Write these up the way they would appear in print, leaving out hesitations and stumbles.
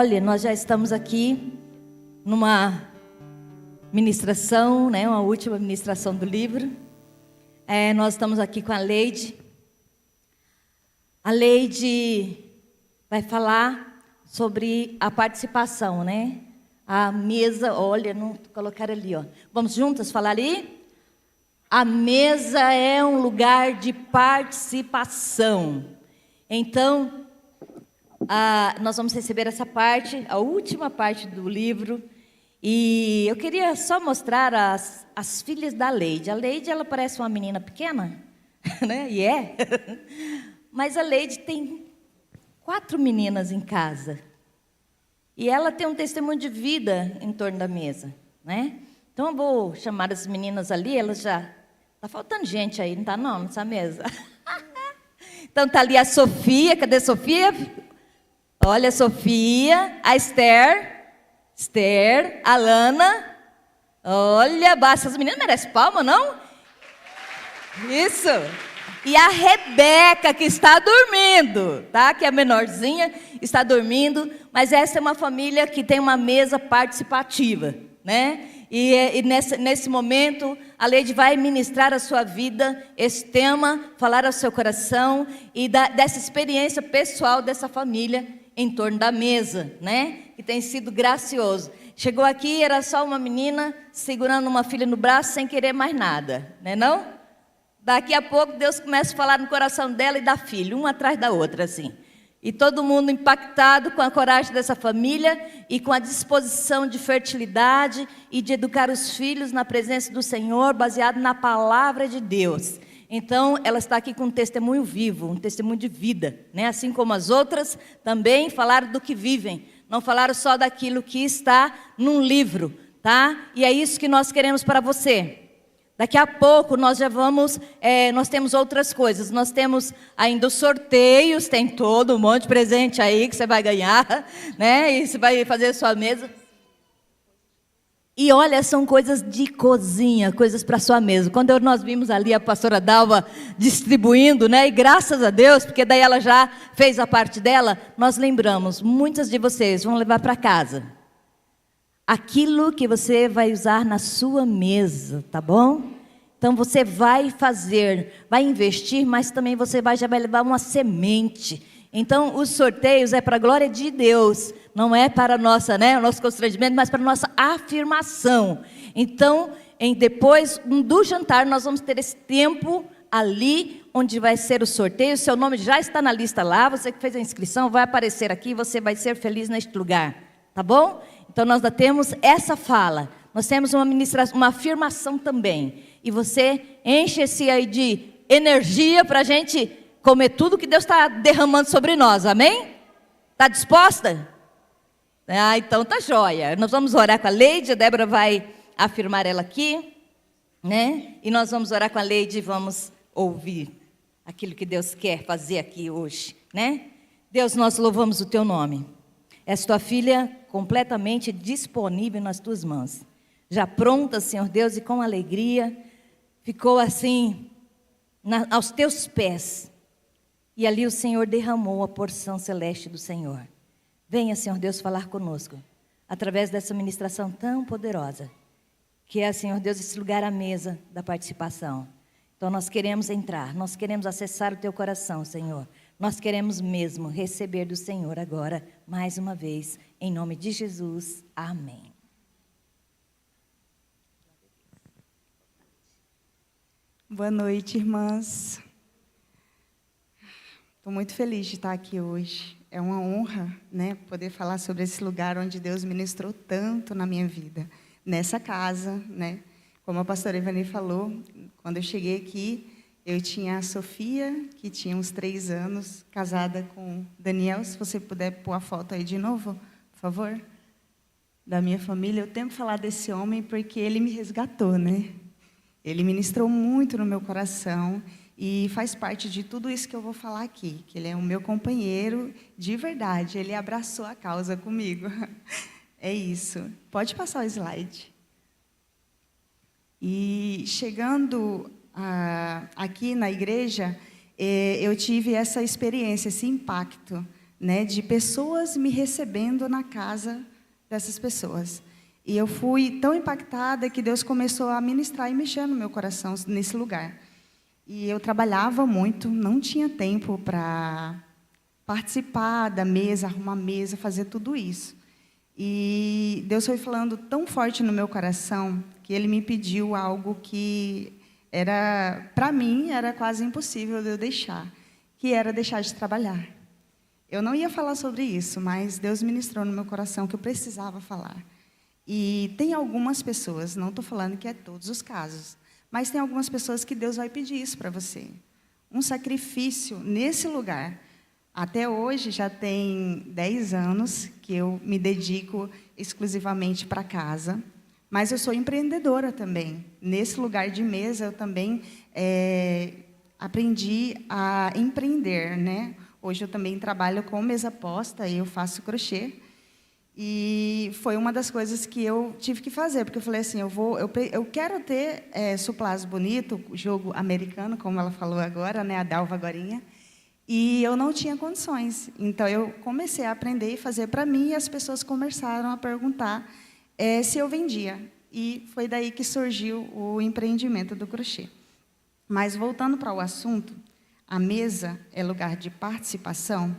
Olha, nós já estamos aqui numa ministração, uma última ministração do livro. Nós estamos aqui com a Leide. A Leide vai falar sobre a participação, A mesa, olha, não colocar ali, ó. Vamos juntas falar ali? A mesa é um lugar de participação. Então, nós vamos receber essa parte, a última parte do livro. E eu queria só mostrar as filhas da Leide. A Leide, ela parece uma menina pequena, E é. Mas a Leide tem 4 meninas em casa. E ela tem um testemunho de vida em torno da mesa, Então eu vou chamar as meninas ali, elas já... Tá faltando gente aí, não tá não, nessa mesa? Então tá ali a Sofia, cadê a Sofia? Olha a Sofia, a Esther, a Lana. Olha, essas meninas merecem palma, não? Isso. E a Rebeca, que está dormindo, Que é a menorzinha, está dormindo. Mas essa é uma família que tem uma mesa participativa, E nesse momento, a Leide vai ministrar a sua vida, esse tema, falar ao seu coração e dessa experiência pessoal dessa família em torno da mesa, Que tem sido gracioso. Chegou aqui, era só uma menina segurando uma filha no braço sem querer mais nada, não? Daqui a pouco Deus começa a falar no coração dela e da filha, uma atrás da outra, assim. E todo mundo impactado com a coragem dessa família e com a disposição de fertilidade e de educar os filhos na presença do Senhor, baseado na palavra de Deus. Então, ela está aqui com um testemunho vivo, um testemunho de vida, Assim como as outras também falaram do que vivem, não falaram só daquilo que está num livro, E é isso que nós queremos para você. Daqui a pouco nós já vamos, nós temos outras coisas, nós temos ainda os sorteios, tem todo um monte de presente aí que você vai ganhar, E você vai fazer a sua mesa. E olha, são coisas de cozinha, coisas para a sua mesa. Quando nós vimos ali a pastora Dalva distribuindo, E graças a Deus, porque daí ela já fez a parte dela, nós lembramos, muitas de vocês vão levar para casa aquilo que você vai usar na sua mesa, tá bom? Então você vai fazer, vai investir, mas também já vai levar uma semente. Então os sorteios é para a glória de Deus, não é para o nosso constrangimento, mas para a nossa afirmação. Então, depois do jantar, nós vamos ter esse tempo ali, onde vai ser o sorteio. Seu nome já está na lista lá, você que fez a inscrição vai aparecer aqui, você vai ser feliz neste lugar, tá bom? Então nós já temos essa fala, nós temos uma afirmação também. E você enche-se aí de energia para a gente comer tudo que Deus está derramando sobre nós, amém? Está disposta? Então tá joia. Nós vamos orar com a Leide, a Débora vai afirmar ela aqui, E nós vamos orar com a Leide e vamos ouvir aquilo que Deus quer fazer aqui hoje, Deus, nós louvamos o teu nome. És tua filha completamente disponível nas tuas mãos. Já pronta, Senhor Deus, e com alegria, ficou assim, aos teus pés. E ali o Senhor derramou a porção celeste do Senhor. Venha, Senhor Deus, falar conosco, através dessa ministração tão poderosa, que é, Senhor Deus, esse lugar à mesa da participação. Então nós queremos entrar, nós queremos acessar o teu coração, Senhor. Nós queremos mesmo receber do Senhor agora, mais uma vez, em nome de Jesus. Amém. Boa noite, irmãs. Estou muito feliz de estar aqui hoje. É uma honra, poder falar sobre esse lugar onde Deus ministrou tanto na minha vida. Nessa casa, Como a pastora Ivani falou, quando eu cheguei aqui, eu tinha a Sofia, que tinha uns 3 anos, casada com Daniel. Se você puder pôr a foto aí de novo, por favor. Da minha família. Eu tenho que falar desse homem porque ele me resgatou, Ele ministrou muito no meu coração e faz parte de tudo isso que eu vou falar aqui. Que ele é o meu companheiro de verdade. Ele abraçou a causa comigo. É isso. Pode passar o slide. E chegando aqui na igreja, eu tive essa experiência, esse impacto, né, de pessoas me recebendo na casa dessas pessoas. E eu fui tão impactada que Deus começou a ministrar e mexer no meu coração nesse lugar. E eu trabalhava muito, não tinha tempo para participar da mesa, arrumar mesa, fazer tudo isso. E Deus foi falando tão forte no meu coração que Ele me pediu algo que era, para mim, era quase impossível de eu deixar, que era deixar de trabalhar. Eu não ia falar sobre isso, mas Deus ministrou no meu coração que eu precisava falar. E tem algumas pessoas, não estou falando que é todos os casos, mas tem algumas pessoas que Deus vai pedir isso para você. Um sacrifício nesse lugar. Até hoje, já tem 10 anos que eu me dedico exclusivamente para casa, mas eu sou empreendedora também. Nesse lugar de mesa, eu também aprendi a empreender, né? Hoje eu também trabalho com mesa posta e eu faço crochê. E foi uma das coisas que eu tive que fazer, porque eu falei assim, eu quero ter suplás bonito, jogo americano, como ela falou agora, né, a Dalva agorinha, e eu não tinha condições. Então, eu comecei a aprender e fazer para mim, e as pessoas começaram a perguntar se eu vendia. E foi daí que surgiu o empreendimento do crochê. Mas, voltando para o assunto, a mesa é lugar de participação.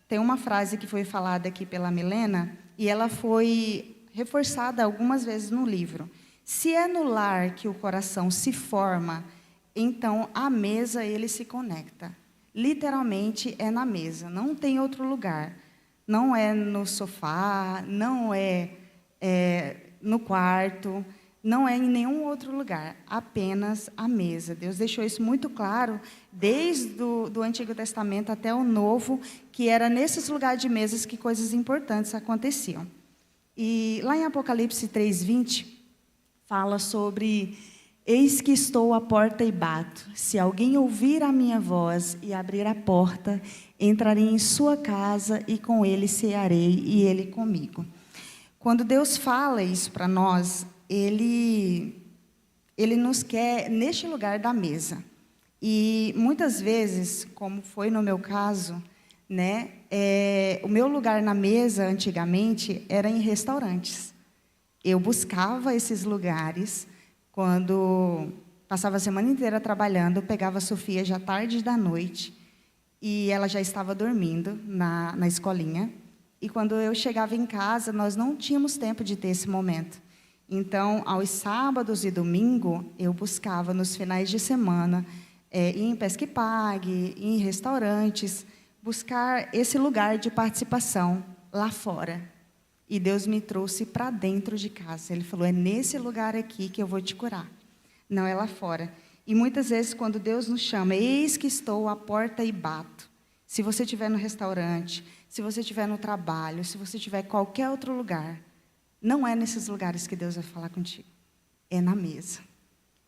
Tem uma frase que foi falada aqui pela Milena, e ela foi reforçada algumas vezes no livro. Se é no lar que o coração se forma, então a mesa ele se conecta. Literalmente é na mesa, não tem outro lugar. Não é no sofá, não é no quarto, não é em nenhum outro lugar, apenas a mesa. Deus deixou isso muito claro, desde do Antigo Testamento até o Novo, que era nesses lugares de mesas que coisas importantes aconteciam. E lá em Apocalipse 3:20, fala sobre: eis que estou à porta e bato. Se alguém ouvir a minha voz e abrir a porta, entrarei em sua casa e com ele cearei e ele comigo. Quando Deus fala isso para nós, Ele nos quer neste lugar da mesa. E muitas vezes, como foi no meu caso, né, o meu lugar na mesa, antigamente, era em restaurantes. Eu buscava esses lugares, quando passava a semana inteira trabalhando, eu pegava a Sofia já tarde da noite, e ela já estava dormindo na escolinha. E quando eu chegava em casa, nós não tínhamos tempo de ter esse momento. Então, aos sábados e domingo, eu buscava nos finais de semana, ir em Pesca e Pague, ir em restaurantes, buscar esse lugar de participação lá fora. E Deus me trouxe para dentro de casa. Ele falou, é nesse lugar aqui que eu vou te curar, não é lá fora. E muitas vezes, quando Deus nos chama, eis que estou à porta e bato. Se você estiver no restaurante, se você estiver no trabalho, se você estiver em qualquer outro lugar, não é nesses lugares que Deus vai falar contigo. É na mesa.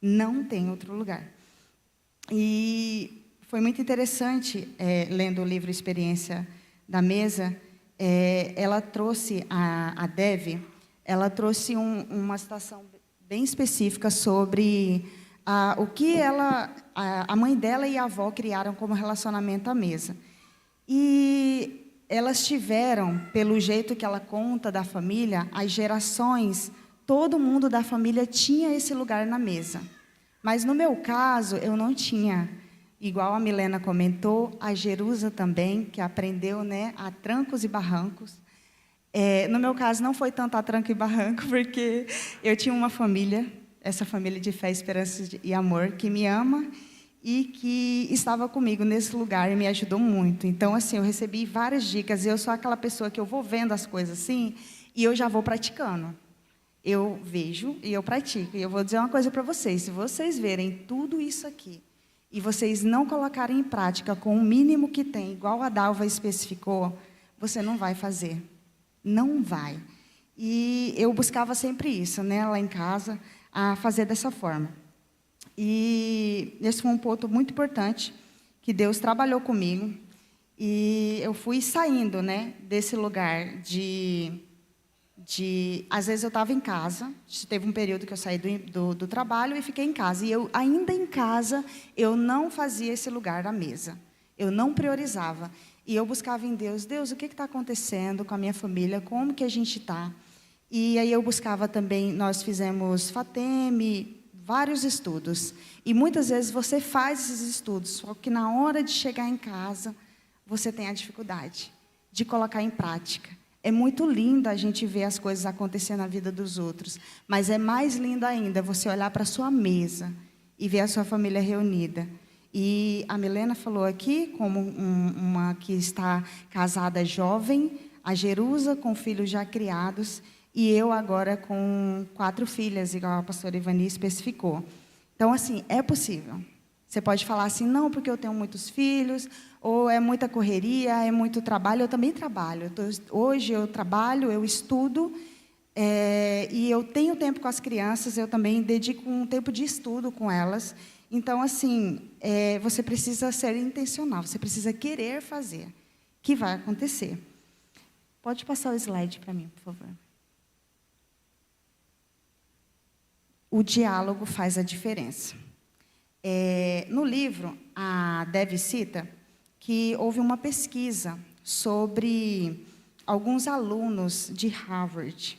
Não tem outro lugar. E foi muito interessante, lendo o livro Experiência da Mesa, ela trouxe, a Dev, ela trouxe uma citação bem específica sobre o que a mãe dela e a avó criaram como relacionamento à mesa. E elas tiveram, pelo jeito que ela conta da família, as gerações, todo mundo da família tinha esse lugar na mesa. Mas no meu caso, eu não tinha. Igual a Milena comentou, a Jerusa também, que aprendeu, né, a trancos e barrancos. No meu caso, não foi tanto a tranco e barranco, porque eu tinha uma família, essa família de fé, esperança e amor, que me ama e que estava comigo nesse lugar e me ajudou muito. Então, assim, eu recebi várias dicas. Eu sou aquela pessoa que eu vou vendo as coisas assim e eu já vou praticando. Eu vejo e eu pratico. E eu vou dizer uma coisa para vocês. Se vocês verem tudo isso aqui e vocês não colocarem em prática com o mínimo que tem, igual a Dalva especificou, você não vai fazer. Não vai. E eu buscava sempre isso, né, lá em casa, a fazer dessa forma. E esse foi um ponto muito importante, que Deus trabalhou comigo. E eu fui saindo, né, desse lugar às vezes eu estava em casa, teve um período que eu saí do trabalho e fiquei em casa. E eu, ainda em casa, eu não fazia esse lugar à mesa. Eu não priorizava. E eu buscava em Deus, Deus, o que está acontecendo com a minha família? Como que a gente está? E aí eu buscava também, nós fizemos FATEM, vários estudos. E muitas vezes você faz esses estudos, só que na hora de chegar em casa, você tem a dificuldade de colocar em prática. É muito lindo a gente ver as coisas acontecendo na vida dos outros, mas é mais lindo ainda você olhar para a sua mesa e ver a sua família reunida. E a Milena falou aqui, como uma que está casada jovem, a Jerusa com filhos já criados, e eu agora com 4 filhas, igual a pastora Ivani especificou. Então, assim, é possível. Você pode falar assim, não, porque eu tenho muitos filhos, ou é muita correria, é muito trabalho. Eu também trabalho. Hoje eu trabalho, eu estudo, e eu tenho tempo com as crianças, eu também dedico um tempo de estudo com elas. Então, assim, você precisa ser intencional, você precisa querer fazer, que vai acontecer. Pode passar o slide para mim, por favor. O diálogo faz a diferença. No livro, a Debbie cita que houve uma pesquisa sobre alguns alunos de Harvard.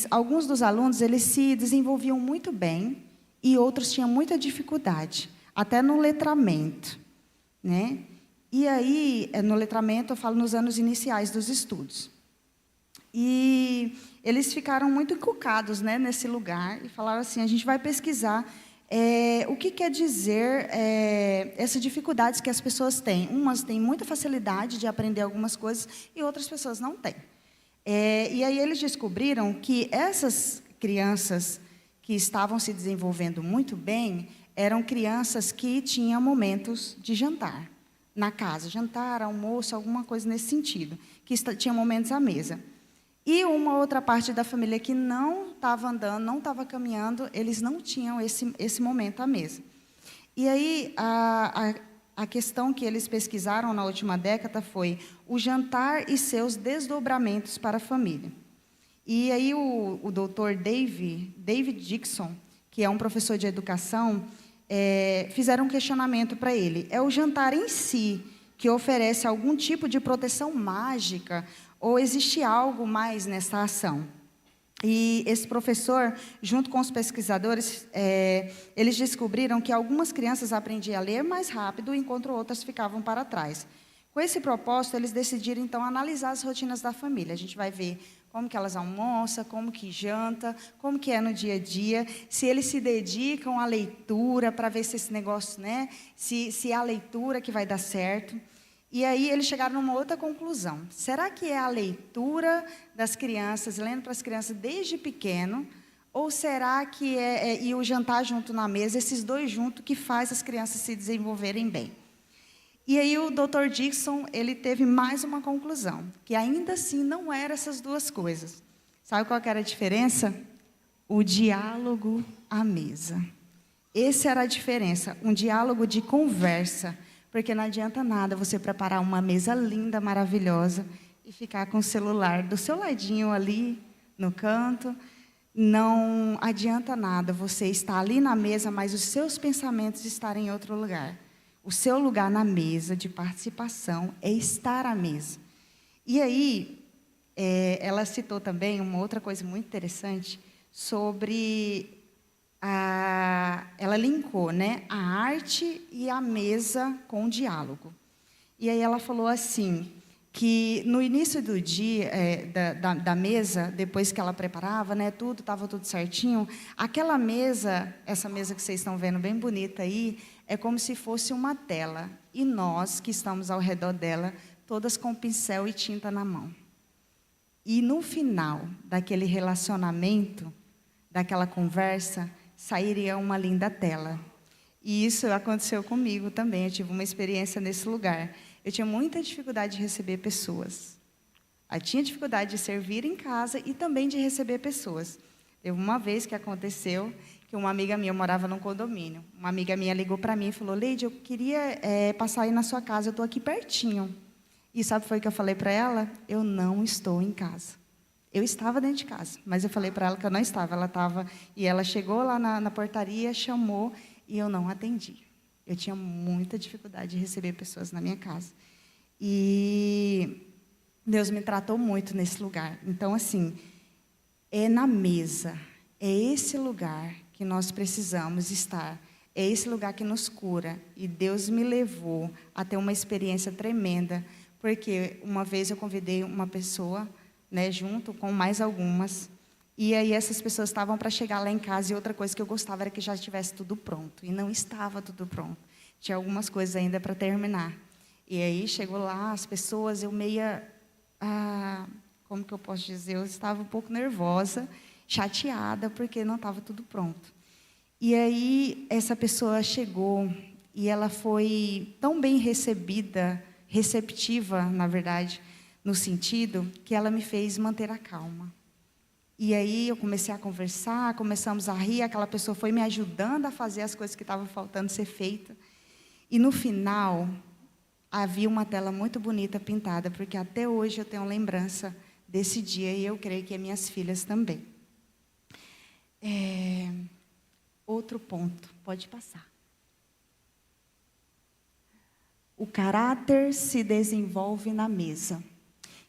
Alguns dos alunos eles se desenvolviam muito bem e outros tinham muita dificuldade, até no letramento, né? E aí, no letramento, eu falo nos anos iniciais dos estudos. E eles ficaram muito encucados, né, nesse lugar e falaram assim, a gente vai pesquisar o que quer dizer essas dificuldades que as pessoas têm. Umas têm muita facilidade de aprender algumas coisas e outras pessoas não têm. E aí eles descobriram que essas crianças que estavam se desenvolvendo muito bem eram crianças que tinham momentos de jantar na casa, jantar, almoço, alguma coisa nesse sentido, que tinham momentos à mesa. E uma outra parte da família que não estava andando, não estava caminhando, eles não tinham esse momento à mesa. E aí, a questão que eles pesquisaram na última década foi o jantar e seus desdobramentos para a família. E aí, o doutor David Dixon, que é um professor de educação, fizeram um questionamento para ele. É o jantar em si que oferece algum tipo de proteção mágica ou existe algo mais nessa ação? E esse professor, junto com os pesquisadores, eles descobriram que algumas crianças aprendiam a ler mais rápido, enquanto outras ficavam para trás. Com esse propósito, eles decidiram, então, analisar as rotinas da família. A gente vai ver como que elas almoçam, como que janta, como que é no dia a dia, se eles se dedicam à leitura, para ver se esse negócio, né, se é a leitura que vai dar certo. E aí eles chegaram numa outra conclusão. Será que é a leitura das crianças, lendo para as crianças desde pequeno, ou será que e o jantar junto na mesa, esses dois juntos, que faz as crianças se desenvolverem bem? E aí o Dr. Dixon, ele teve mais uma conclusão, que ainda assim não eram essas duas coisas. Sabe qual que era a diferença? O diálogo à mesa. Essa era a diferença, um diálogo de conversa. Porque não adianta nada você preparar uma mesa linda, maravilhosa, e ficar com o celular do seu ladinho ali, no canto. Não adianta nada você estar ali na mesa, mas os seus pensamentos estarem em outro lugar. O seu lugar na mesa de participação é estar à mesa. E aí, ela citou também uma outra coisa muito interessante sobre... ela linkou, né, a arte e a mesa com o diálogo. E aí ela falou assim, que no início do dia, da mesa, depois que ela preparava, né, estava tudo certinho, aquela mesa, essa mesa que vocês estão vendo bem bonita aí, é como se fosse uma tela. E nós, que estamos ao redor dela, todas com pincel e tinta na mão. E no final daquele relacionamento, daquela conversa, sairia uma linda tela. E isso aconteceu comigo também, eu tive uma experiência nesse lugar. Eu tinha muita dificuldade de receber pessoas. Eu tinha dificuldade de servir em casa e também de receber pessoas. Teve uma vez que aconteceu que uma amiga minha, eu morava num condomínio, uma amiga minha ligou para mim e falou, Leide, eu queria passar aí na sua casa, eu estou aqui pertinho. E sabe o que foi que eu falei para ela? Eu não estou em casa. Eu estava dentro de casa, mas eu falei para ela que eu não estava. Ela estava, e ela chegou lá na portaria, chamou, e eu não atendi. Eu tinha muita dificuldade de receber pessoas na minha casa. E Deus me tratou muito nesse lugar. Então, assim, é na mesa, é esse lugar que nós precisamos estar. É esse lugar que nos cura. E Deus me levou a ter uma experiência tremenda, porque uma vez eu convidei uma pessoa, né, junto com mais algumas, e aí essas pessoas estavam para chegar lá em casa, e outra coisa que eu gostava era que já estivesse tudo pronto, e não estava tudo pronto. Tinha algumas coisas ainda para terminar. E aí chegou lá, as pessoas, eu meia, como que eu posso dizer, eu estava um pouco nervosa, chateada, porque não estava tudo pronto. E aí essa pessoa chegou, e ela foi tão bem recebida, receptiva, na verdade, no sentido que ela me fez manter a calma. E aí eu comecei a conversar, começamos a rir, aquela pessoa foi me ajudando a fazer as coisas que estavam faltando ser feitas. E no final, havia uma tela muito bonita pintada, porque até hoje eu tenho lembrança desse dia, e eu creio que minhas filhas também. Outro ponto, pode passar. O caráter se desenvolve na mesa.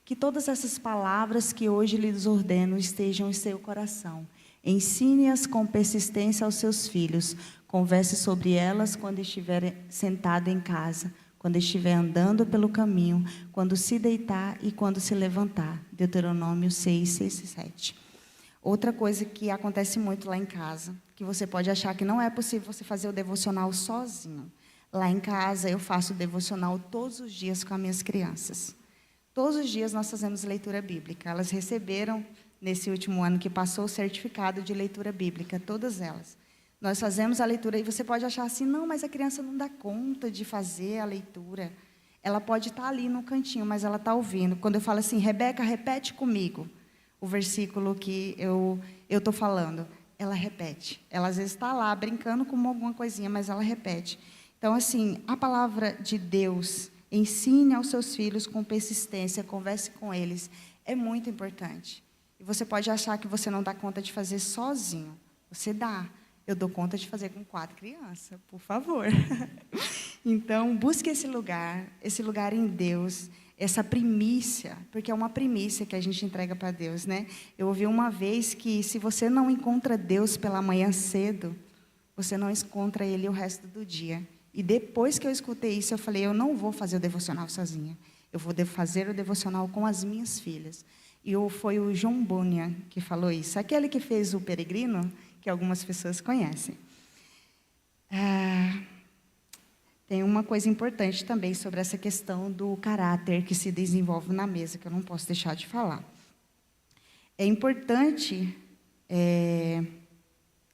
Que todas essas palavras que hoje lhes ordeno estejam em seu coração. Ensine-as com persistência aos seus filhos. Converse sobre elas quando estiver sentado em casa, quando estiver andando pelo caminho, quando se deitar e quando se levantar. Deuteronômio 6, 6 e 7. Outra coisa que acontece muito lá em casa, que você pode achar que não é possível você fazer o devocional sozinho. Lá em casa eu faço o devocional todos os dias com as minhas crianças. Todos os dias nós fazemos leitura bíblica. Elas receberam, nesse último ano que passou, o certificado de leitura bíblica, todas elas. Nós fazemos a leitura, e você pode achar assim, não, mas a criança não dá conta de fazer a leitura. Ela pode estar ali no cantinho, mas ela está ouvindo. Quando eu falo assim, Rebeca, repete comigo o versículo que eu estou falando. Ela repete. Ela às vezes está lá brincando com alguma coisinha, mas ela repete. Então, assim, a palavra de Deus, ensine aos seus filhos com persistência, converse com eles, é muito importante. E você pode achar que você não dá conta de fazer sozinho. Você dá. Eu dou conta de fazer com 4 crianças, por favor. Então, busque esse lugar em Deus, essa primícia, porque é uma primícia que a gente entrega para Deus, né? Eu ouvi uma vez que se você não encontra Deus pela manhã cedo, você não encontra Ele o resto do dia. E depois que eu escutei isso, eu falei, eu não vou fazer o devocional sozinha. Eu vou fazer o devocional com as minhas filhas. E foi o João Bunyan que falou isso. Aquele que fez o Peregrino, que algumas pessoas conhecem. Tem uma coisa importante também sobre essa questão do caráter que se desenvolve na mesa, que eu não posso deixar de falar. É importante...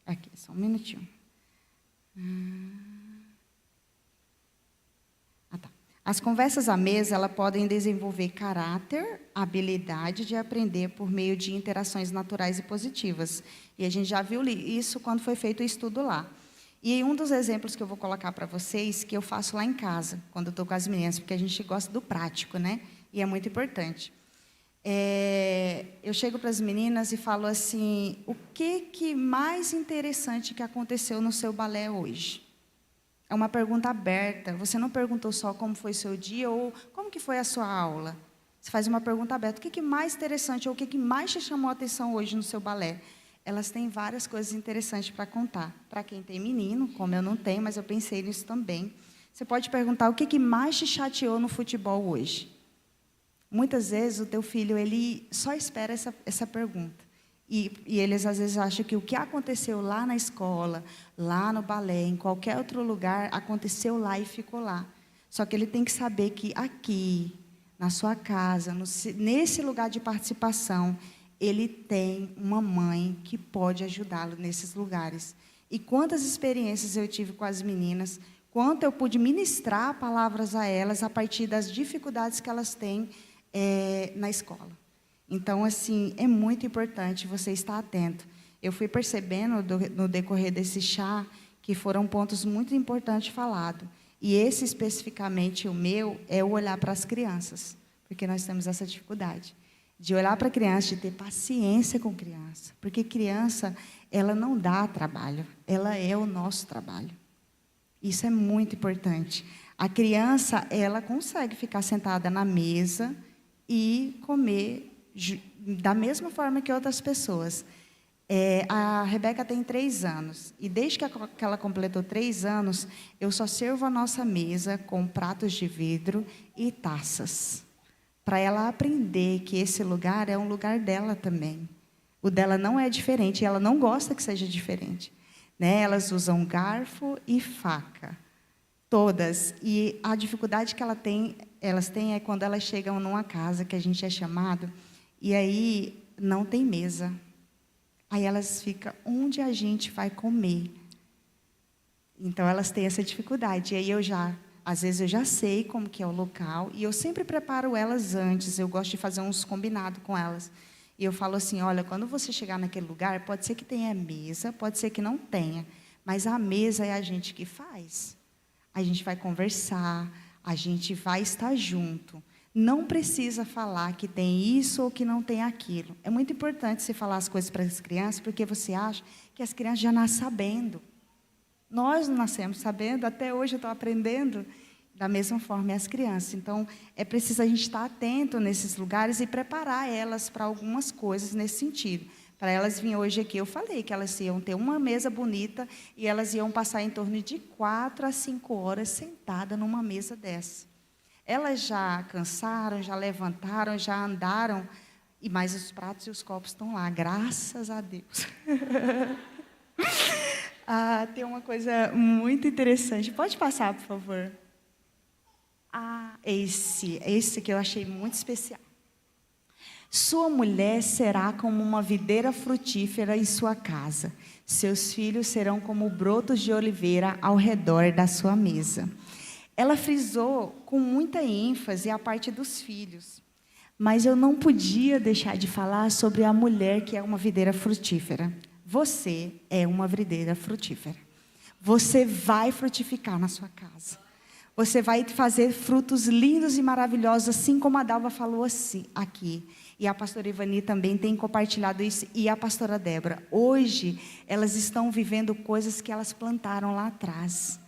Aqui, só um minutinho. As conversas à mesa, elas podem desenvolver caráter, habilidade de aprender por meio de interações naturais e positivas. E a gente já viu isso quando foi feito o estudo lá. E um dos exemplos que eu vou colocar para vocês, que eu faço lá em casa, quando eu estou com as meninas, porque a gente gosta do prático, né? E é muito importante. Eu chego para as meninas e falo assim, o que mais interessante que aconteceu no seu balé hoje? É uma pergunta aberta. Você não perguntou só como foi o seu dia ou como que foi a sua aula. Você faz uma pergunta aberta. O que mais interessante ou o que mais te chamou a atenção hoje no seu balé? Elas têm várias coisas interessantes para contar. Para quem tem menino, como eu não tenho, mas eu pensei nisso também. Você pode perguntar o que mais te chateou no futebol hoje. Muitas vezes o teu filho ele só espera essa pergunta. E eles, às vezes, acham que o que aconteceu lá na escola, lá no balé, em qualquer outro lugar, aconteceu lá e ficou lá. Só que ele tem que saber que aqui, na sua casa, nesse lugar de participação, ele tem uma mãe que pode ajudá-lo nesses lugares. E quantas experiências eu tive com as meninas, quanto eu pude ministrar palavras a elas a partir das dificuldades que elas têm na escola. Então, assim, é muito importante você estar atento. Eu fui percebendo no decorrer desse chá que foram pontos muito importantes falados. E esse, especificamente, o meu, é o olhar para as crianças. Porque nós temos essa dificuldade de olhar para a criança, de ter paciência com criança. Porque criança, ela não dá trabalho, ela é o nosso trabalho. Isso é muito importante. A criança, ela consegue ficar sentada na mesa e comer da mesma forma que outras pessoas. A Rebeca tem 3 anos, e desde que ela completou 3 anos, eu só servo a nossa mesa com pratos de vidro e taças, para ela aprender que esse lugar é um lugar dela também. O dela não é diferente, e ela não gosta que seja diferente, né? Elas usam garfo e faca, todas, e a dificuldade que elas têm é quando elas chegam numa casa que a gente é chamado, e aí não tem mesa. Aí elas ficam, onde a gente vai comer? Então, elas têm essa dificuldade. E aí às vezes eu já sei como que é o local, e eu sempre preparo elas antes, eu gosto de fazer uns combinados com elas. E eu falo assim, olha, quando você chegar naquele lugar, pode ser que tenha mesa, pode ser que não tenha, mas a mesa é a gente que faz. A gente vai conversar, a gente vai estar junto. Não precisa falar que tem isso ou que não tem aquilo. É muito importante você falar as coisas para as crianças, porque você acha que as crianças já nascem sabendo. Nós não nascemos sabendo, até hoje eu estou aprendendo da mesma forma as crianças. Então, é preciso a gente estar atento nesses lugares e preparar elas para algumas coisas nesse sentido. Para elas virem hoje aqui, eu falei que elas iam ter uma mesa bonita e elas iam passar em torno de 4 a 5 horas sentadas numa mesa dessa. Elas já cansaram, já levantaram, já andaram, mas os pratos e os copos estão lá, graças a Deus. Tem uma coisa muito interessante. Pode passar, por favor? Esse que eu achei muito especial. Sua mulher será como uma videira frutífera em sua casa. Seus filhos serão como brotos de oliveira ao redor da sua mesa. Ela frisou com muita ênfase a parte dos filhos. Mas eu não podia deixar de falar sobre a mulher que é uma videira frutífera. Você é uma videira frutífera. Você vai frutificar na sua casa. Você vai fazer frutos lindos e maravilhosos, assim como a Dalva falou aqui. E a pastora Ivani também tem compartilhado isso, e a pastora Débora. Hoje, elas estão vivendo coisas que elas plantaram lá atrás.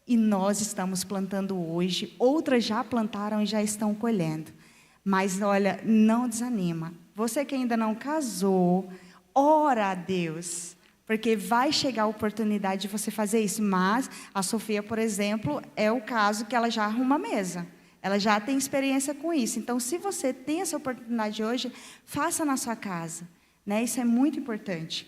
E nós estamos plantando hoje. Outras já plantaram e já estão colhendo. Mas, olha, não desanima. Você que ainda não casou, ora a Deus, porque vai chegar a oportunidade de você fazer isso. Mas a Sofia, por exemplo, é o caso que ela já arruma a mesa. Ela já tem experiência com isso. Então, se você tem essa oportunidade hoje, faça na sua casa, né? Isso é muito importante.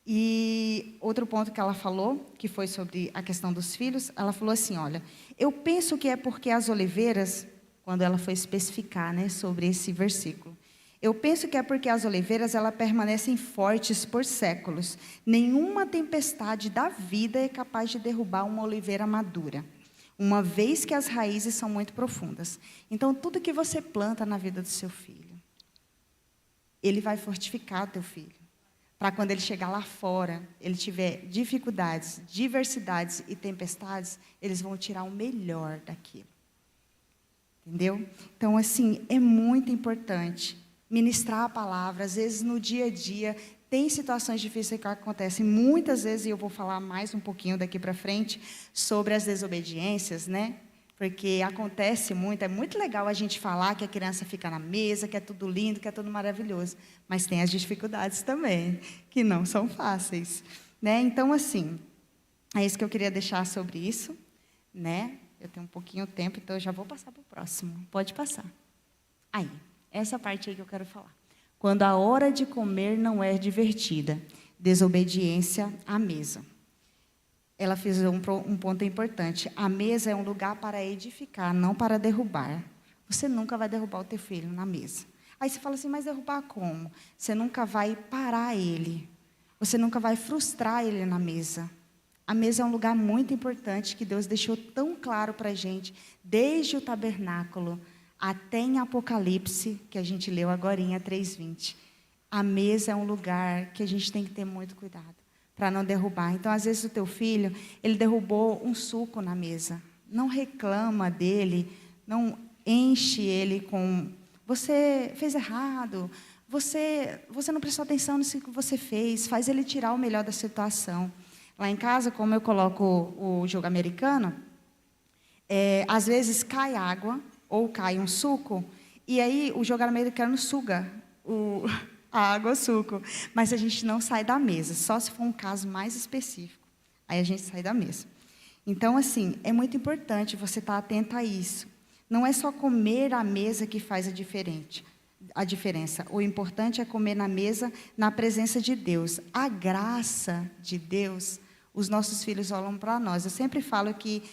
E outro ponto que ela falou, que foi sobre a questão dos filhos, ela falou assim, olha, eu penso que é porque as oliveiras, quando ela foi especificar, né, sobre esse versículo, eu penso que é porque as oliveiras, elas permanecem fortes por séculos. Nenhuma tempestade da vida é capaz de derrubar uma oliveira madura, uma vez que as raízes são muito profundas. Então, tudo que você planta na vida do seu filho, ele vai fortificar o teu filho. Para quando ele chegar lá fora, ele tiver dificuldades, diversidades e tempestades, eles vão tirar o melhor daquilo. Entendeu? Então, assim, é muito importante ministrar a palavra. Às vezes, no dia a dia, tem situações difíceis que acontecem. Muitas vezes, e eu vou falar mais um pouquinho daqui para frente, sobre as desobediências, né? Porque acontece muito, é muito legal a gente falar que a criança fica na mesa, que é tudo lindo, que é tudo maravilhoso. Mas tem as dificuldades também, que não são fáceis, né? Então, assim, é isso que eu queria deixar sobre isso, né? Eu tenho um pouquinho de tempo, então eu já vou passar para o próximo. Pode passar. Aí, essa parte aí que eu quero falar. Quando a hora de comer não é divertida, desobediência à mesa. Ela fez um ponto importante. A mesa é um lugar para edificar, não para derrubar. Você nunca vai derrubar o teu filho na mesa. Aí você fala assim, mas derrubar como? Você nunca vai parar ele. Você nunca vai frustrar ele na mesa. A mesa é um lugar muito importante que Deus deixou tão claro para a gente, desde o tabernáculo até em Apocalipse, que a gente leu agora em 3:20. A mesa é um lugar que a gente tem que ter muito cuidado para não derrubar. Então, às vezes, o teu filho, ele derrubou um suco na mesa. Não reclama dele, não enche ele com... Você fez errado, você não prestou atenção nisso que você fez. Faz ele tirar o melhor da situação. Lá em casa, como eu coloco o jogo americano, Às vezes cai água ou cai um suco, e aí o jogador americano suga a água, o suco. Mas a gente não sai da mesa, só se for um caso mais específico. Aí a gente sai da mesa. Então, assim, é muito importante você estar atento a isso. Não é só comer à mesa que faz a diferença. O importante é comer na mesa, na presença de Deus. A graça de Deus, os nossos filhos olham para nós. Eu sempre falo que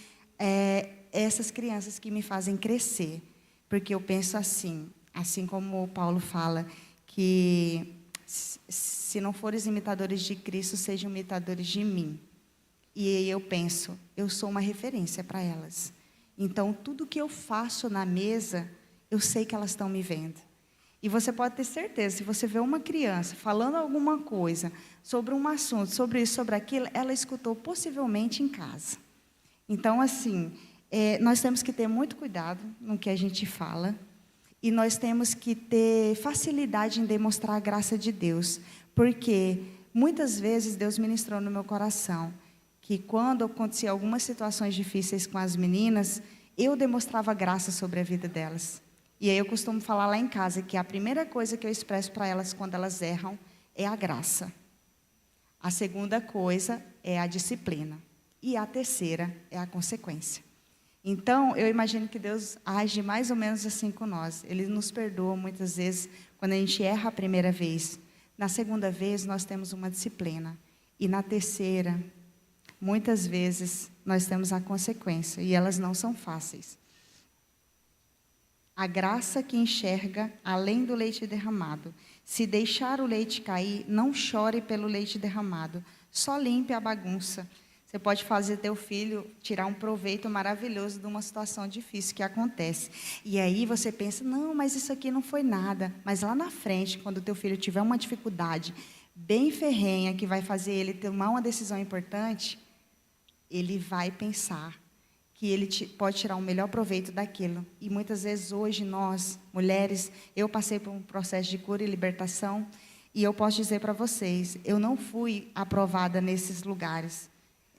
essas crianças que me fazem crescer. Porque eu penso assim como o Paulo fala, que se não fores imitadores de Cristo, sejam imitadores de mim. E eu penso, eu sou uma referência para elas. Então, tudo que eu faço na mesa, eu sei que elas estão me vendo. E você pode ter certeza, se você vê uma criança falando alguma coisa sobre um assunto, sobre isso, sobre aquilo, ela escutou possivelmente em casa. Então, assim, nós temos que ter muito cuidado no que a gente fala. E nós temos que ter facilidade em demonstrar a graça de Deus. Porque muitas vezes Deus ministrou no meu coração que quando acontecia algumas situações difíceis com as meninas, eu demonstrava graça sobre a vida delas. E aí eu costumo falar lá em casa que a primeira coisa que eu expresso para elas quando elas erram é a graça. A segunda coisa é a disciplina. E a terceira é a consequência. Então, eu imagino que Deus age mais ou menos assim com nós. Ele nos perdoa muitas vezes quando a gente erra a primeira vez. Na segunda vez, nós temos uma disciplina. E na terceira, muitas vezes, nós temos a consequência. E elas não são fáceis. A graça que enxerga além do leite derramado. Se deixar o leite cair, não chore pelo leite derramado. Só limpe a bagunça. Você pode fazer teu filho tirar um proveito maravilhoso de uma situação difícil que acontece. E aí você pensa, não, mas isso aqui não foi nada. Mas lá na frente, quando teu filho tiver uma dificuldade bem ferrenha, que vai fazer ele tomar uma decisão importante, ele vai pensar que ele pode tirar o melhor proveito daquilo. E muitas vezes hoje nós, mulheres, eu passei por um processo de cura e libertação, e eu posso dizer para vocês, eu não fui aprovada nesses lugares,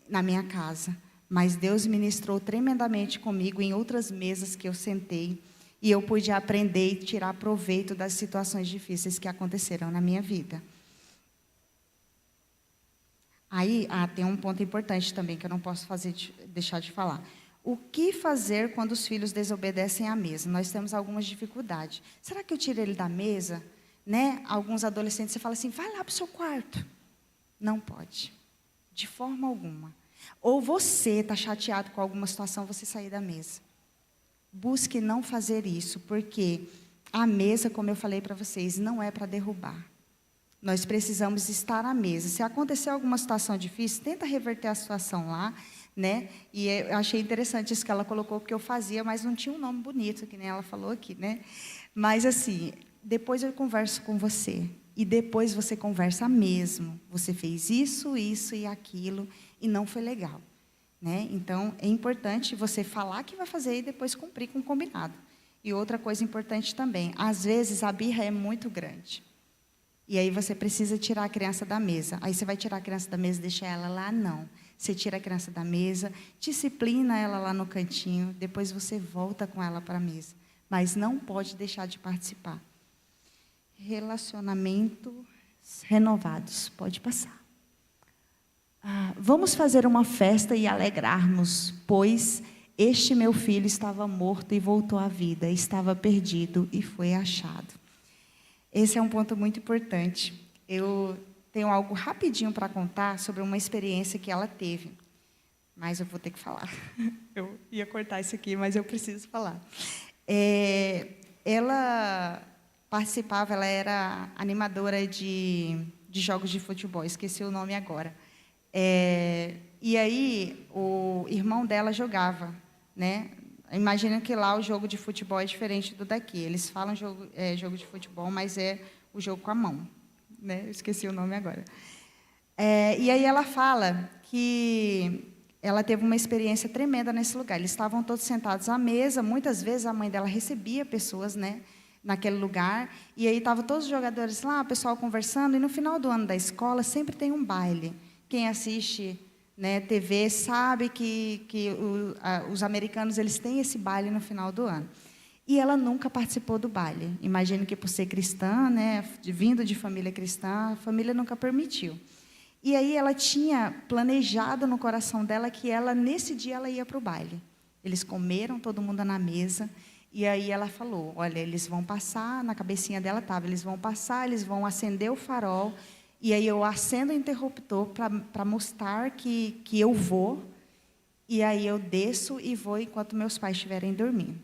na minha casa, mas Deus ministrou tremendamente comigo em outras mesas que eu sentei, e eu pude aprender e tirar proveito das situações difíceis que aconteceram na minha vida. Aí, tem um ponto importante também que eu não posso deixar de falar. O que fazer quando os filhos desobedecem à mesa? Nós temos algumas dificuldades. Será que eu tiro ele da mesa? Né? Alguns adolescentes, você fala assim, vai lá para o seu quarto. Não pode. De forma alguma. Ou você está chateado com alguma situação, você sair da mesa. Busque não fazer isso, porque a mesa, como eu falei para vocês, não é para derrubar. Nós precisamos estar à mesa. Se acontecer alguma situação difícil, tenta reverter a situação lá, né? E eu achei interessante isso que ela colocou, porque eu fazia, mas não tinha um nome bonito, que nem ela falou aqui, né? Mas assim, depois eu converso com você. E depois você conversa mesmo. Você fez isso, isso e aquilo, e não foi legal. Né? Então, é importante você falar que vai fazer e depois cumprir com o combinado. E outra coisa importante também, às vezes a birra é muito grande. E aí você precisa tirar a criança da mesa. Aí você vai tirar a criança da mesa e deixar ela lá? Não. Você tira a criança da mesa, disciplina ela lá no cantinho, depois você volta com ela para a mesa. Mas não pode deixar de participar. Relacionamentos renovados. Pode passar. Vamos fazer uma festa e alegrarmos, pois este meu filho estava morto e voltou à vida, estava perdido e foi achado. Esse é um ponto muito importante. Eu tenho algo rapidinho para contar sobre uma experiência que ela teve, mas eu vou ter que falar. Eu ia cortar isso aqui, mas eu preciso falar. Ela participava, ela era animadora de jogos de futebol, esqueci o nome agora. E aí, o irmão dela jogava, né? Imagina que lá o jogo de futebol é diferente do daqui. Eles falam jogo de futebol, mas é o jogo com a mão. Né? Eu esqueci o nome agora. E aí ela fala que ela teve uma experiência tremenda nesse lugar. Eles estavam todos sentados à mesa. Muitas vezes a mãe dela recebia pessoas, né, naquele lugar. E aí estavam todos os jogadores lá, o pessoal conversando. E no final do ano da escola sempre tem um baile. Quem assiste né, TV, sabe que os americanos eles têm esse baile no final do ano. E ela nunca participou do baile. Imagino que por ser cristã, né, vindo de família cristã, a família nunca permitiu. E aí ela tinha planejado no coração dela que ela, nesse dia, ela ia para o baile. Eles comeram, todo mundo na mesa, e aí ela falou, olha, eles vão passar, na cabecinha dela estava, eles vão passar, eles vão acender o farol, e aí eu acendo o interruptor para mostrar que eu vou, e aí eu desço e vou enquanto meus pais estiverem dormindo.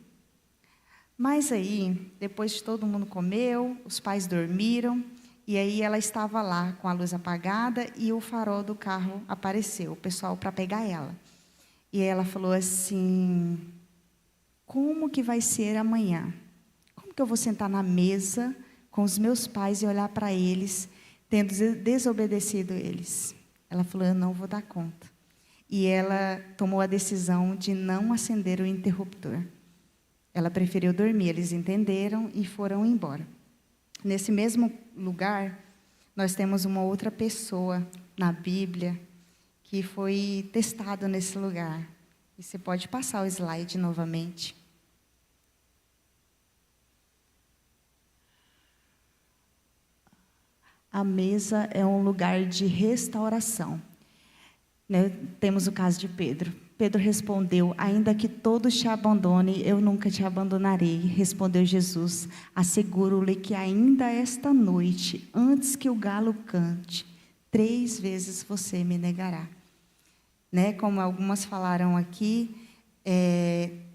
Mas aí, depois de todo mundo comeu, os pais dormiram, e aí ela estava lá com a luz apagada e o farol do carro apareceu, o pessoal para pegar ela. E ela falou assim, como que vai ser amanhã? Como que eu vou sentar na mesa com os meus pais e olhar para eles, tendo desobedecido eles? Ela falou, eu não vou dar conta. E ela tomou a decisão de não acender o interruptor. Ela preferiu dormir, eles entenderam e foram embora. Nesse mesmo lugar, nós temos uma outra pessoa na Bíblia que foi testado nesse lugar. E você pode passar o slide novamente. A mesa é um lugar de restauração. Né? Temos o caso de Pedro. Pedro respondeu, ainda que todos te abandonem, eu nunca te abandonarei. Respondeu Jesus, asseguro-lhe que ainda esta noite, antes que o galo cante, 3 vezes você me negará. Né? Como algumas falaram aqui,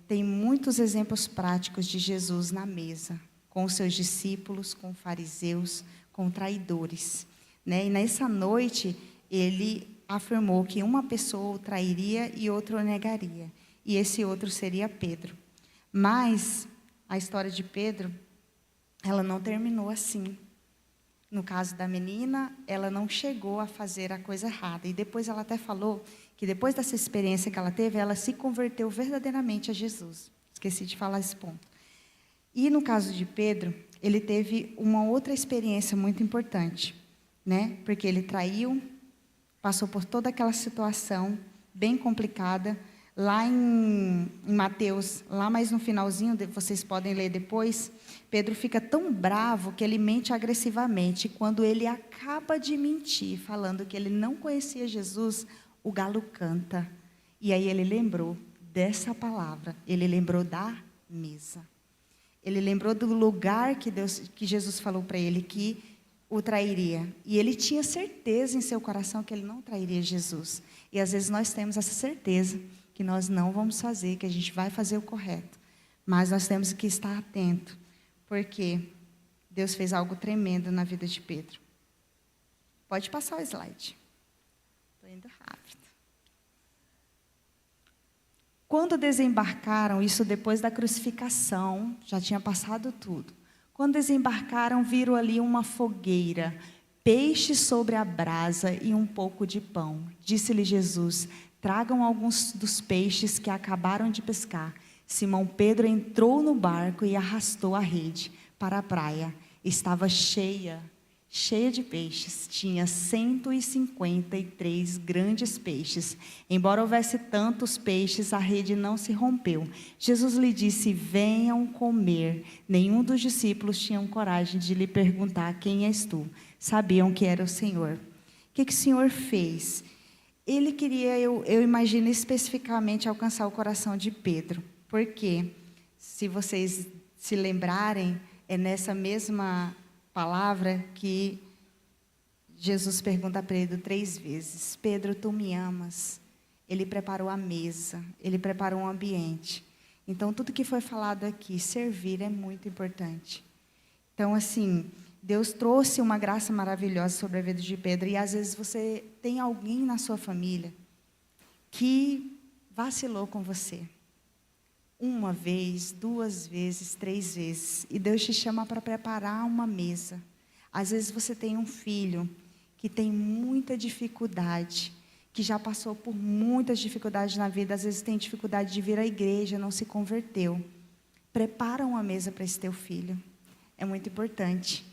tem muitos exemplos práticos de Jesus na mesa, com os seus discípulos, com fariseus, com traidores. Né? E nessa noite, ele afirmou que uma pessoa o trairia e outra o negaria. E esse outro seria Pedro. Mas a história de Pedro, ela não terminou assim. No caso da menina, ela não chegou a fazer a coisa errada. E depois ela até falou que depois dessa experiência que ela teve, ela se converteu verdadeiramente a Jesus. Esqueci de falar esse ponto. E no caso de Pedro, ele teve uma outra experiência muito importante, né? Porque ele traiu, passou por toda aquela situação bem complicada. Lá em Mateus, lá mais no finalzinho, vocês podem ler depois, Pedro fica tão bravo que ele mente agressivamente. Quando ele acaba de mentir, falando que ele não conhecia Jesus, o galo canta. E aí ele lembrou dessa palavra, ele lembrou da mesa. Ele lembrou do lugar que Jesus falou para ele que o trairia. E ele tinha certeza em seu coração que ele não trairia Jesus. E às vezes nós temos essa certeza que nós não vamos fazer, que a gente vai fazer o correto. Mas nós temos que estar atento, porque Deus fez algo tremendo na vida de Pedro. Pode passar o slide. Estou indo rápido. Quando desembarcaram, isso depois da crucificação, já tinha passado tudo. Quando desembarcaram, viram ali uma fogueira, peixe sobre a brasa e um pouco de pão. Disse-lhe Jesus, tragam alguns dos peixes que acabaram de pescar. Simão Pedro entrou no barco e arrastou a rede para a praia. Estava cheia de peixes. Tinha 153 grandes peixes. Embora houvesse tantos peixes, a rede não se rompeu. Jesus lhe disse, venham comer. Nenhum dos discípulos tinha coragem de lhe perguntar, quem és tu? Sabiam que era o Senhor. O que o Senhor fez? Ele queria, eu imagino especificamente, alcançar o coração de Pedro. Porque, se vocês se lembrarem, é nessa mesma palavra que Jesus pergunta para Pedro 3 vezes, Pedro, tu me amas? Ele preparou a mesa, ele preparou um ambiente. Então, tudo que foi falado aqui, servir é muito importante. Então, assim, Deus trouxe uma graça maravilhosa sobre a vida de Pedro. E, às vezes, você tem alguém na sua família que vacilou com você. 1 vez, 2 vezes, 3 vezes. E Deus te chama para preparar uma mesa. Às vezes você tem um filho que tem muita dificuldade, que já passou por muitas dificuldades na vida. Às vezes tem dificuldade de vir à igreja, não se converteu. Prepara uma mesa para esse teu filho. É muito importante.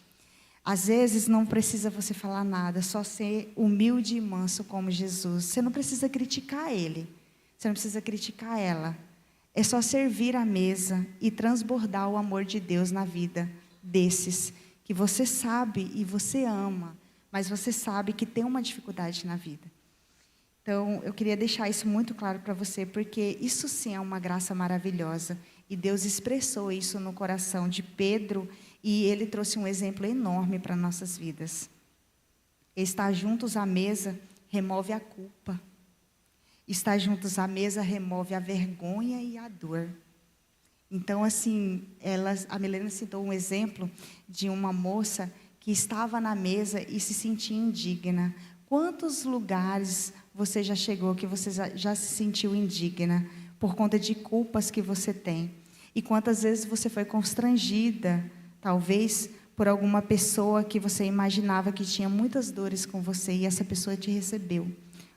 Às vezes não precisa você falar nada, só ser humilde e manso como Jesus. Você não precisa criticar ele, você não precisa criticar ela. É só servir à mesa e transbordar o amor de Deus na vida desses que você sabe e você ama, mas você sabe que tem uma dificuldade na vida. Então, eu queria deixar isso muito claro para você, porque isso sim é uma graça maravilhosa. E Deus expressou isso no coração de Pedro, e ele trouxe um exemplo enorme para nossas vidas. Estar juntos à mesa remove a culpa. Estar juntos à mesa remove a vergonha e a dor. Então, assim, a Milena citou um exemplo de uma moça que estava na mesa e se sentia indigna. Quantos lugares você já chegou que você já se sentiu indigna por conta de culpas que você tem? E quantas vezes você foi constrangida, talvez, por alguma pessoa que você imaginava que tinha muitas dores com você e essa pessoa te recebeu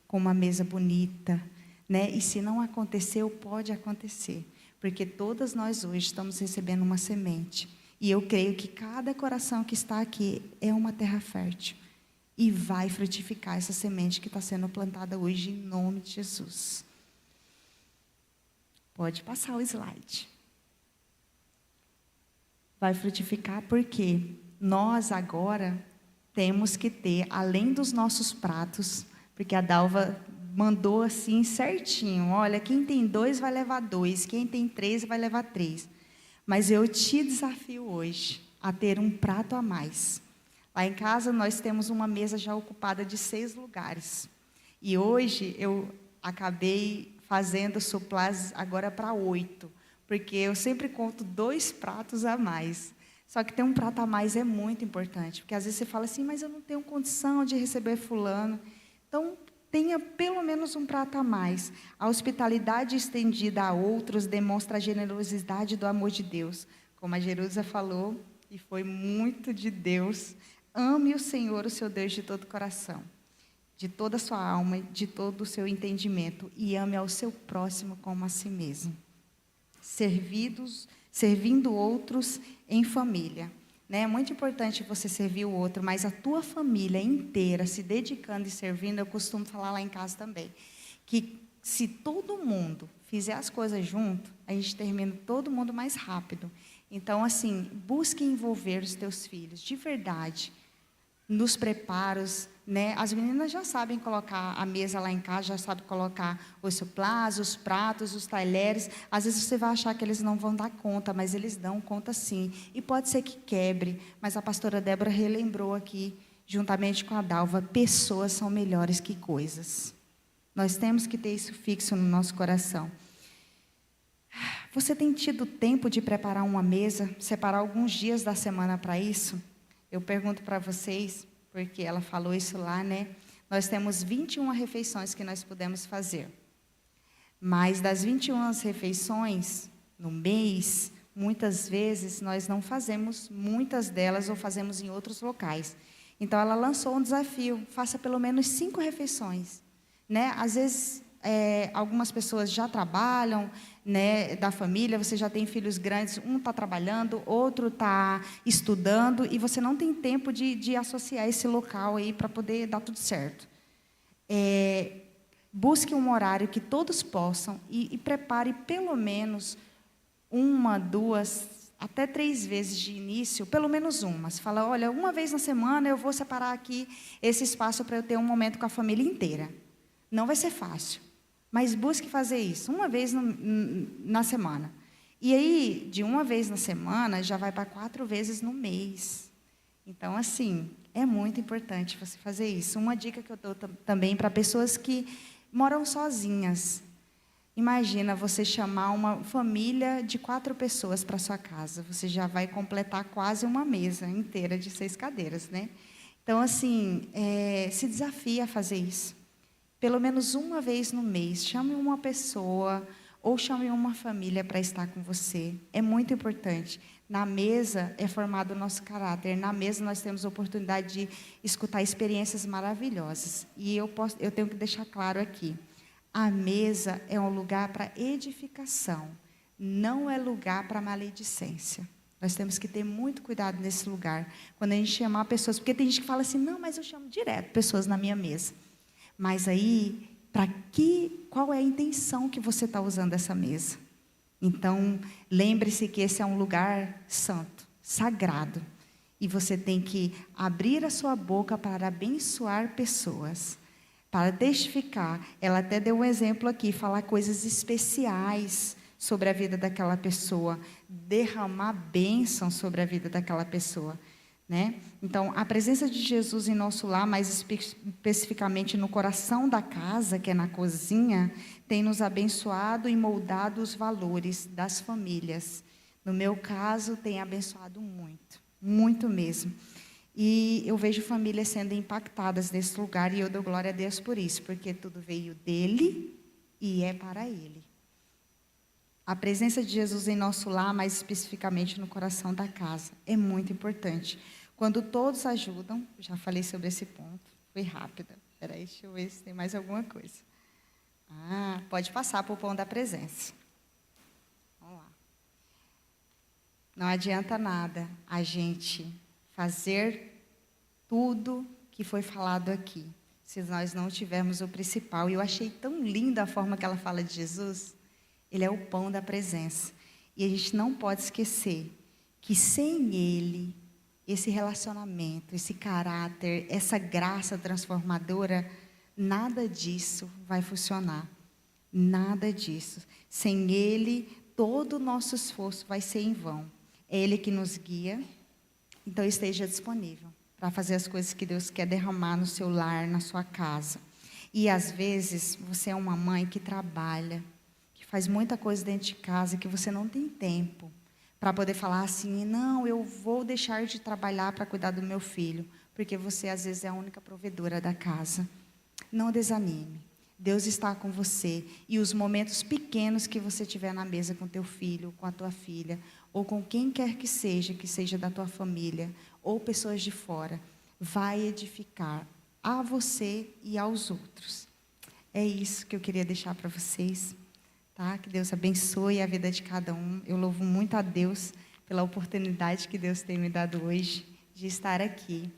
com uma mesa bonita, né? E se não aconteceu, pode acontecer, porque todas nós hoje estamos recebendo uma semente. E eu creio que cada coração que está aqui é uma terra fértil. E vai frutificar essa semente que está sendo plantada hoje em nome de Jesus. Pode passar o slide. Vai frutificar porque nós agora temos que ter, além dos nossos pratos, porque a Dalva mandou assim certinho, olha, quem tem 2 vai levar 2, quem tem 3 vai levar 3. Mas eu te desafio hoje a ter um prato a mais. Lá em casa nós temos uma mesa já ocupada de 6 lugares. E hoje eu acabei fazendo suplás agora para 8, porque eu sempre conto 2 pratos a mais. Só que ter um prato a mais é muito importante, porque às vezes você fala assim, mas eu não tenho condição de receber fulano. Então, tenha pelo menos um prato a mais. A hospitalidade estendida a outros demonstra a generosidade do amor de Deus. Como a Jerusa falou, e foi muito de Deus, ame o Senhor, o seu Deus, de todo o coração, de toda a sua alma, de todo o seu entendimento, e ame ao seu próximo como a si mesmo. Servindo outros em família. É muito importante você servir o outro, mas a tua família inteira se dedicando e servindo, eu costumo falar lá em casa também, que se todo mundo fizer as coisas junto, a gente termina todo mundo mais rápido. Então, assim, busque envolver os teus filhos, de verdade, nos preparos, né? As meninas já sabem colocar a mesa lá em casa, já sabem colocar os suplás, os pratos, os talheres. Às vezes você vai achar que eles não vão dar conta, mas eles dão conta sim. E pode ser que quebre, mas a pastora Débora relembrou aqui, juntamente com a Dalva, pessoas são melhores que coisas. Nós temos que ter isso fixo no nosso coração. Você tem tido tempo de preparar uma mesa, separar alguns dias da semana para isso? Eu pergunto para vocês, porque ela falou isso lá, né? Nós temos 21 refeições que nós podemos fazer. Mas das 21 refeições no mês, muitas vezes nós não fazemos muitas delas ou fazemos em outros locais. Então ela lançou um desafio, faça pelo menos 5 refeições, né? Às vezes algumas pessoas já trabalham, né, da família, você já tem filhos grandes, um está trabalhando, outro está estudando, e você não tem tempo de associar esse local aí para poder dar tudo certo. Busque um horário que todos possam e prepare pelo menos 1, 2, até 3 vezes de início, pelo menos uma. Você fala, olha, uma vez na semana eu vou separar aqui esse espaço para eu ter um momento com a família inteira. Não vai ser fácil, mas busque fazer isso uma vez na semana. E aí, de uma vez na semana, já vai para 4 vezes no mês. Então, assim, é muito importante você fazer isso. Uma dica que eu dou também para pessoas que moram sozinhas. Imagina você chamar uma família de 4 pessoas para sua casa. Você já vai completar quase uma mesa inteira de 6 cadeiras, né? Então, assim, se desafie a fazer isso. Pelo menos uma vez no mês, chame uma pessoa ou chame uma família para estar com você. É muito importante. Na mesa é formado o nosso caráter. Na mesa nós temos a oportunidade de escutar experiências maravilhosas. E eu tenho que deixar claro aqui. A mesa é um lugar para edificação. Não é lugar para maledicência. Nós temos que ter muito cuidado nesse lugar. Quando a gente chamar pessoas, porque tem gente que fala assim, não, mas eu chamo direto pessoas na minha mesa. Mas aí, qual é a intenção que você está usando essa mesa? Então, lembre-se que esse é um lugar santo, sagrado. E você tem que abrir a sua boca para abençoar pessoas, para testificar. Ela até deu um exemplo aqui, falar coisas especiais sobre a vida daquela pessoa, derramar bênção sobre a vida daquela pessoa, né? Então, a presença de Jesus em nosso lar, mais especificamente no coração da casa, que é na cozinha, tem nos abençoado e moldado os valores das famílias. No meu caso, tem abençoado muito, muito mesmo. E eu vejo famílias sendo impactadas nesse lugar e eu dou glória a Deus por isso, porque tudo veio dele e é para ele. A presença de Jesus em nosso lar, mais especificamente no coração da casa, é muito importante. Quando todos ajudam, já falei sobre esse ponto, foi rápida. Espera aí, deixa eu ver se tem mais alguma coisa. Pode passar para o pão da presença. Vamos lá. Não adianta nada a gente fazer tudo que foi falado aqui, se nós não tivermos o principal. E eu achei tão linda a forma que ela fala de Jesus. Ele é o pão da presença. E a gente não pode esquecer que sem Ele, esse relacionamento, esse caráter, essa graça transformadora, nada disso vai funcionar. Nada disso. Sem Ele, todo o nosso esforço vai ser em vão. É Ele que nos guia. Então, esteja disponível para fazer as coisas que Deus quer derramar no seu lar, na sua casa. E, às vezes, você é uma mãe que trabalha, faz muita coisa dentro de casa que você não tem tempo para poder falar assim, não, eu vou deixar de trabalhar para cuidar do meu filho, porque você às vezes é a única provedora da casa. Não desanime. Deus está com você e os momentos pequenos que você tiver na mesa com teu filho, com a tua filha, ou com quem quer que seja da tua família, ou pessoas de fora, vai edificar a você e aos outros. É isso que eu queria deixar para vocês. Tá? Que Deus abençoe a vida de cada um. Eu louvo muito a Deus pela oportunidade que Deus tem me dado hoje de estar aqui.